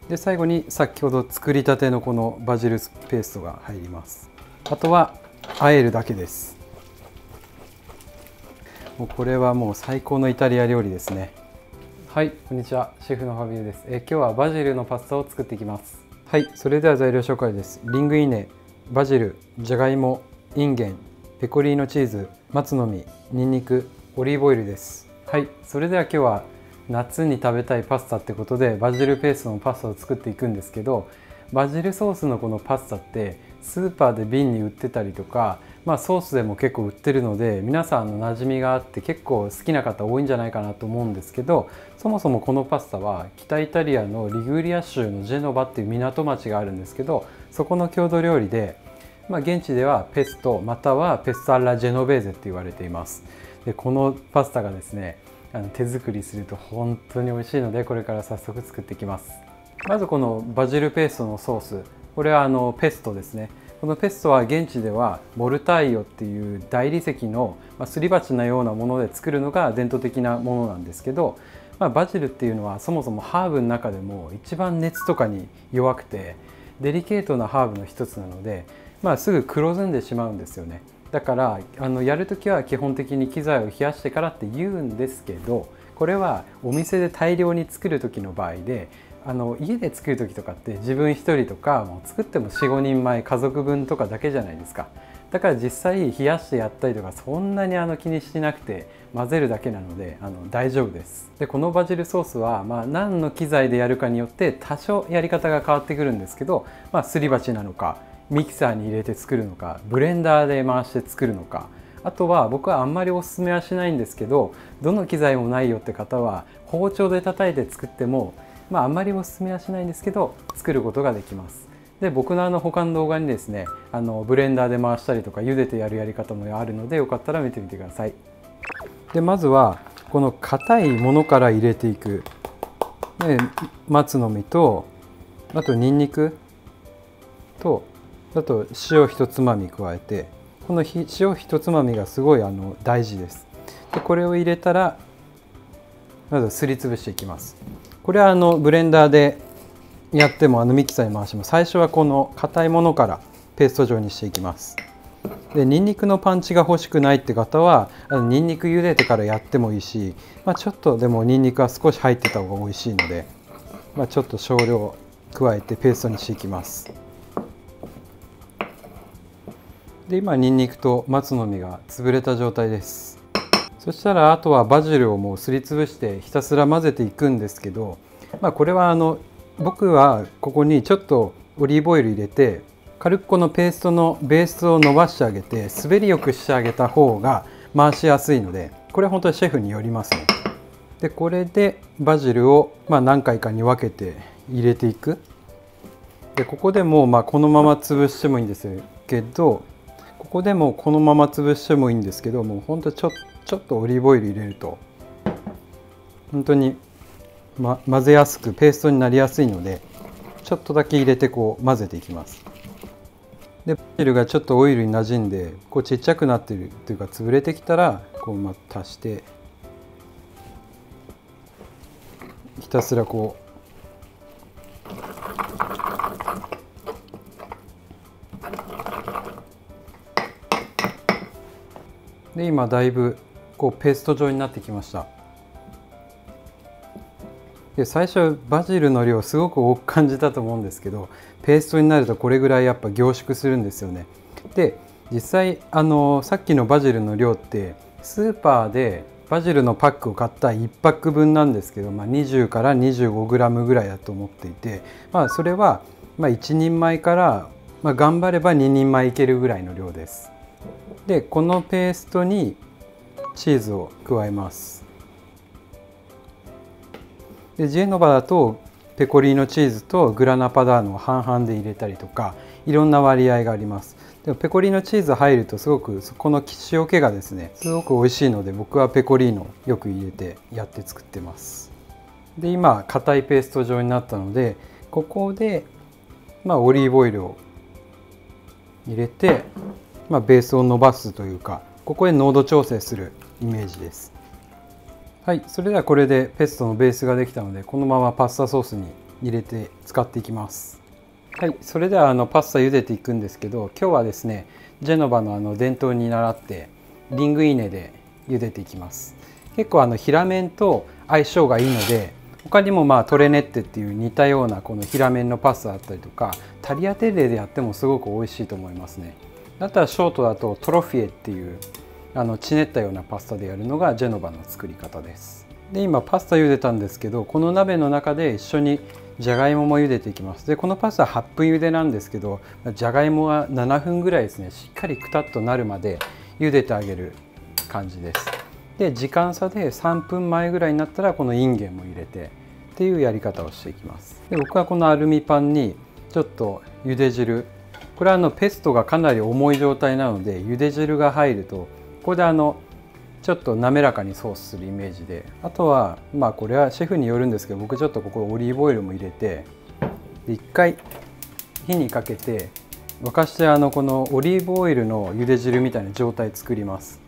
で最後に先ほど作りたてのこのバジルペーストが入ります。あとは和えるだけです。もうこれはもう最高のイタリア料理ですね。はい、こんにちは、シェフのファビューです。今日はバジルのパスタを作っていきます。はい、それでは材料紹介です。リングイネ、バジル、じゃがいも、インゲン、ペコリーノチーズ、松の実、ニンニク、オリーブオイルです。はい、それでは今日は夏に食べたいパスタってことでバジルペーストのパスタを作っていくんですけど、バジルソースのこのパスタってスーパーで瓶に売ってたりとか、ソースでも結構売ってるので皆さんの馴染みがあって結構好きな方多いんじゃないかなと思うんですけど、そもそもこのパスタは北イタリアのリグリア州のジェノバっていう港町があるんですけど、そこの郷土料理で、現地ではペストまたはペストアッラジェノベーゼって言われています。でこのパスタがですね、手作りすると本当に美味しいのでこれから早速作っていきます。まずこのバジルペーストのソース、これはペストですね。このペストは現地ではモルタイオっていう大理石のすり鉢のようなもので作るのが伝統的なものなんですけど、バジルっていうのはそもそもハーブの中でも一番熱とかに弱くてデリケートなハーブの一つなので、すぐ黒ずんでしまうんですよね。だからやるときは基本的に機材を冷やしてからって言うんですけど、これはお店で大量に作る時の場合で、家で作る時とかって自分1人とかもう作っても 4,5 人前家族分とかだけじゃないですか。だから実際冷やしてやったりとかそんなに気にしなくて混ぜるだけなので大丈夫です。でこのバジルソースは、何の機材でやるかによって多少やり方が変わってくるんですけど、すり鉢なのかミキサーに入れて作るのかブレンダーで回して作るのか、あとは僕はあんまりおすすめはしないんですけど、どの機材もないよって方は包丁で叩いて作ってもあんまりおすすめはしないんですけど作ることができます。で僕の他の動画にですねブレンダーで回したりとか茹でてやるやり方もあるのでよかったら見てみてください。でまずはこの硬いものから入れていく。で松の実とあとニンニクとあと塩一つまみ加えて、この塩一つまみがすごい大事です。でこれを入れたらまずすりつぶしていきます。これはブレンダーでやってもミキサーに回しても最初はこの硬いものからペースト状にしていきます。でニンニクのパンチが欲しくないって方はニンニク茹でてからやってもいいし、ちょっとでもニンニクは少し入ってた方が美味しいので、ちょっと少量加えてペーストにしていきます。で今ニンニクと松の実が潰れた状態です。そしたらあとはバジルをもうすりつぶしてひたすら混ぜていくんですけど、これは僕はここにちょっとオリーブオイル入れて軽くこのペーストのベースを伸ばしてあげて滑りよくしてあげた方が回しやすいので、これは本当にシェフによりますね。でこれでバジルを何回かに分けて入れていく。でここでもこのまま潰してもいいんですけど、ここでもこのまま潰してもいいんですけど、もうほんとちょっとオリーブオイル入れると本当に、混ぜやすくペーストになりやすいのでちょっとだけ入れてこう混ぜていきます。でバジルがちょっとオイルになじんでこうちっちゃくなってるっていうか潰れてきたらこう足してひたすらこうで今だいぶこうペースト状になってきました。で最初バジルの量すごく多く感じたと思うんですけど、ペーストになるとこれぐらいやっぱ凝縮するんですよね。で実際さっきのバジルの量ってスーパーでバジルのパックを買った1パック分なんですけど、20から 25g ぐらいだと思っていて、それは1人前から、頑張れば2人前いけるぐらいの量です。でこのペーストにチーズを加えます。でジェノバだとペコリーノチーズとグラナパダーノを半々で入れたりとかいろんな割合があります。でもペコリーノチーズ入るとすごくこの塩気がですねすごく美味しいので、僕はペコリーノよく入れてやって作ってます。で今硬いペースト状になったのでここでオリーブオイルを入れて、ベースを伸ばすというかここで濃度調整するイメージです。はい、それではこれでペストのベースができたのでこのままパスタソースに入れて使っていきます。はい、それではパスタ茹でていくんですけど、今日はですねジェノバの伝統に倣ってリングイネで茹でていきます。結構平麺と相性がいいので、他にもトレネッテっていう似たようなこの平麺のパスタだったりとか、タリアテッレでやってもすごく美味しいと思いますね。あとはショートだとトロフィエっていうちねったようなパスタでやるのがジェノバの作り方です。で今パスタ茹でたんですけど、この鍋の中で一緒にじゃがいもも茹でていきます。でこのパスタ8分茹でなんですけど、じゃがいもは7分ぐらいですね、しっかりくたっとなるまで茹でてあげる感じです。で時間差で3分前ぐらいになったらこのインゲンも入れてっていうやり方をしていきます。で僕はこのアルミパンにちょっと茹で汁、これはペストがかなり重い状態なので茹で汁が入るとここでちょっと滑らかにソースするイメージで、あとはこれはシェフによるんですけど、僕ちょっとここオリーブオイルも入れて一回火にかけて沸かしてこのオリーブオイルの茹で汁みたいな状態作ります。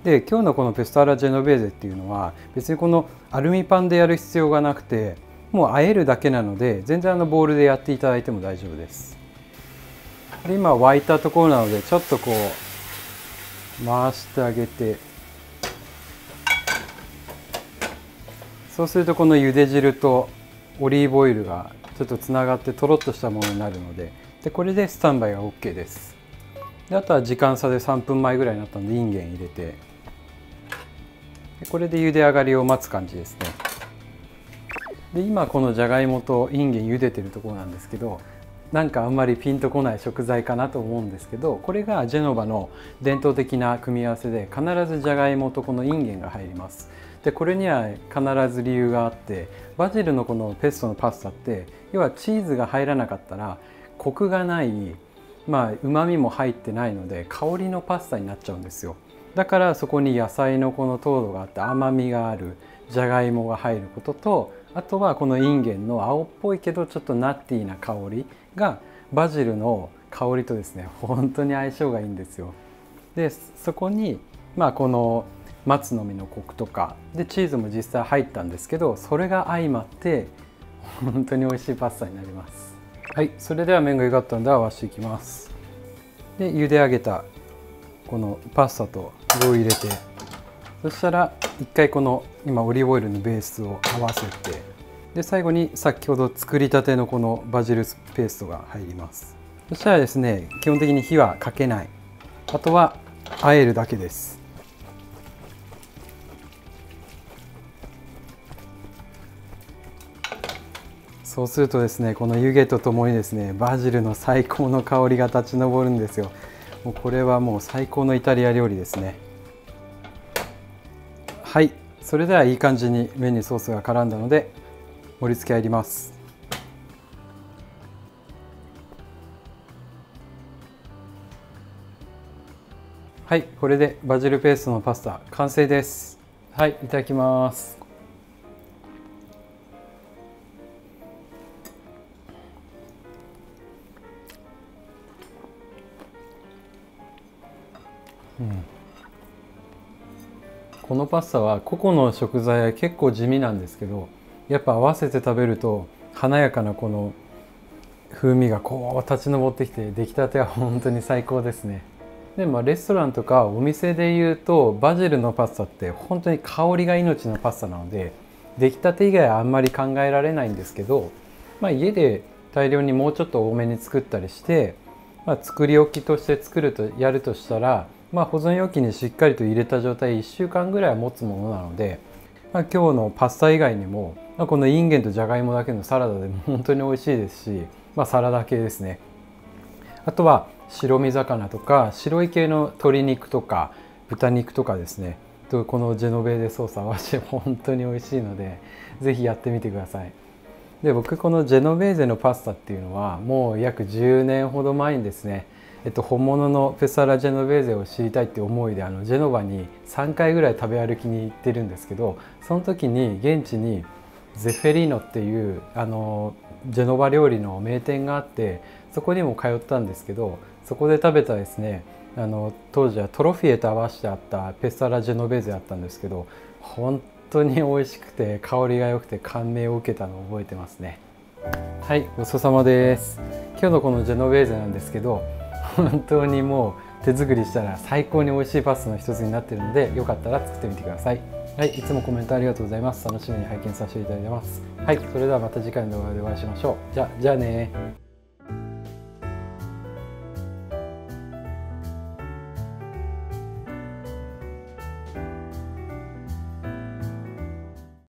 で今日のこのペスタラジェノベーゼっていうのは別にこのアルミパンでやる必要がなくて、もう和えるだけなので全然ボウルでやっていただいても大丈夫です。で今沸いたところなのでちょっとこう回してあげて、そうするとこの茹で汁とオリーブオイルがちょっとつながってとろっとしたものになるので、これでスタンバイが OK です。であとは時間差で3分前ぐらいになったのでインゲン入れて、これで茹で上がりを待つ感じですね。で今このじゃがいもとインゲン茹でてるところなんですけど、なんかあんまりピンとこない食材かなと思うんですけど、これがジェノバの伝統的な組み合わせで、必ずじゃがいもとこのインゲンが入ります。でこれには必ず理由があって、バジルのこのペストのパスタって要はチーズが入らなかったらコクがない、うまみも入ってないので香りのパスタになっちゃうんですよ。だからそこに野菜のこの糖度があって甘みがあるじゃがいもが入ることと、あとはこのインゲンの青っぽいけどちょっとナッティーな香りがバジルの香りとですね本当に相性がいいんですよ。でそこにこの松の実のコクとかでチーズも実際入ったんですけど、それが相まって本当に美味しいパスタになります。はい、それでは麺が茹だったので合わせていきます。で茹で上げたこのパスタと具を入れて、そしたら一回この今オリーブオイルのベースを合わせて、で最後に先ほど作りたてのこのバジルペーストが入ります。そしたらですね基本的に火はかけない、あとは和えるだけです。そうするとですねこの湯気とともにですねバジルの最高の香りが立ち上るんですよ。もうこれはもう最高のイタリア料理ですね。はい、それではいい感じに麺にソースが絡んだので盛り付け入ります。はい、これでバジルペーストのパスタ完成です。はい、いただきます。このパスタは個々の食材は結構地味なんですけど、やっぱ合わせて食べると華やかなこの風味がこう立ち上ってきて、出来たては本当に最高ですね。でレストランとかお店でいうとバジルのパスタって本当に香りが命のパスタなので、出来たて以外はあんまり考えられないんですけど、家で大量にもうちょっと多めに作ったりして、作り置きとしてやるとしたら、保存容器にしっかりと入れた状態1週間ぐらいは持つものなので、今日のパスタ以外にも、このインゲンとじゃがいもだけのサラダでも本当に美味しいですし、サラダ系ですね。あとは白身魚とか白い系の鶏肉とか豚肉とかですね、とこのジェノベーゼソース合わせて本当に美味しいので是非やってみてください。で僕このジェノベーゼのパスタっていうのはもう約10年ほど前にですね、本物のペサラジェノベーゼを知りたいって思いでジェノバに3回ぐらい食べ歩きに行ってるんですけど、その時に現地にゼフェリーノっていうジェノバ料理の名店があって、そこにも通ったんですけど、そこで食べたですね当時はトロフィエと合わせてあったペサラジェノベーゼだったんですけど、本当に美味しくて香りが良くて感銘を受けたのを覚えてますね。はい、ごちそうさまです。今日のこのジェノベーゼなんですけど、本当にもう手作りしたら最高に美味しいパスタの一つになっているので、よかったら作ってみてください。はい、いつもコメントありがとうございます。楽しみに拝見させていただいてます。はい、それではまた次回の動画でお会いしましょう。じゃあね。